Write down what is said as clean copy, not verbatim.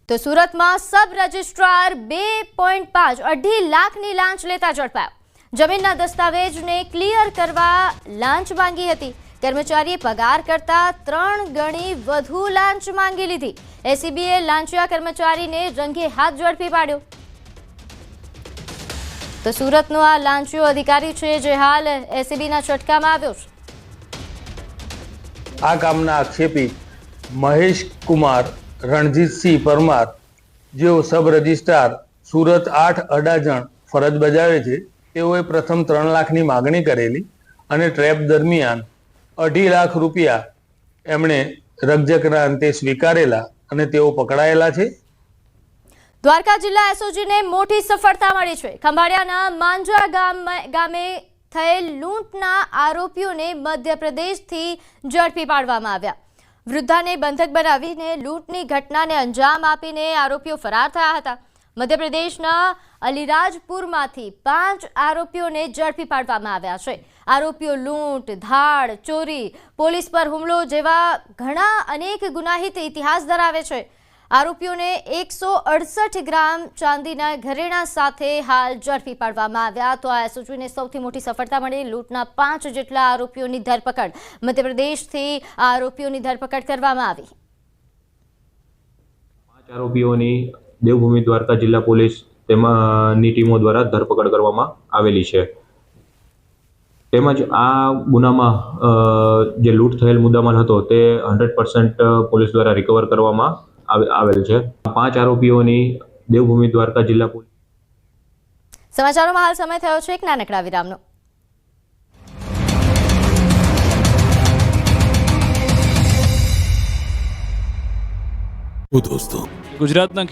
તો સુરતમાં sub registrar 2.5 લાખની લાંચ લેતા ઝડપાયો. જમીનના દસ્તાવેજને ક્લિયર કરવા લાંચ માંગી હતી. કર્મચારીએ પગાર કરતા 3 ગણી વધુ લાંચ માંગી લીધી. એસીબીએ લાંચિયા કર્મચારીને રંગે હાથ ઝડપી પાડ્યો. તો સુરતનો આ લાંચિયો અધિકારી છે જે હાલ એસીબીના છટકામાં આવ્યો છે. આ કામના આક્ષેપી મહેશ કુમાર રણજીતસિંહ પરમાર, જેઓ સબ રજિસ્ટ્રાર સુરત 8 અડાજણ ફરજ બજાવે છે, તેઓએ પ્રથમ 3 લાખની માગણી કરેલી અને ટ્રેપ દરમિયાન 2.5 લાખ રૂપિયા એમણે રકઝકના અંતે સ્વીકારેલા અને તેઓ પકડાયેલા છે. દ્વારકા જિલ્લા એસઓજીને મોટી સફળતા મળી છે. ખંભાળિયાના માંજરા ગામે થયેલ લૂંટના આરોપીઓને મધ્યપ્રદેશથી ઝડપી પાડવામાં આવ્યા. વૃદ્ધાને બંધક બનાવીને લૂંટની ઘટનાને અંજામ આપીને આરોપીઓ ફરાર થયા હતા. મધ્યપ્રદેશના અલીરાજપુરમાંથી 5 આરોપીઓને ઝડપી પાડવામાં આવ્યા છે. આરોપીઓ લૂંટ, ધાડ, ચોરી, પોલીસ પર હુમલો જેવા ઘણા અનેક ગુનાહિત ઇતિહાસ ધરાવે છે. આરોપીઓને 168 ગ્રામ ચાંદીના ઘરેણા સાથે હાલ ઝડપી પાડવામાં આવ્યા. તો આ એસઓજીને સૌથી મોટી સફળતા મળી. લૂંટના 5 જેટલા આરોપીઓની ધરપકડ. મધ્યપ્રદેશથી આરોપીઓની ધરપકડ કરવામાં આવી. 5 આરોપીઓની દેવભૂમિ દ્વારકા જિલ્લા પોલીસ તેમાંની ટીમો દ્વારા ધરપકડ કરવામાં આવેલી છે. તેમજ આ ગુનામાં જે લૂંટ થયેલ મુદ્દામાલ હતો તે 100% પોલીસ દ્વારા રિકવર કરવામાં આવેલ છે. 5 આરોપીઓની દેવભૂમિ દ્વારકા જિલ્લા પોલીસ. સમાચારોમાં હાલ સમય થયો છે એક નાનકડા વિરામનો. દોસ્તો ગુજરાતના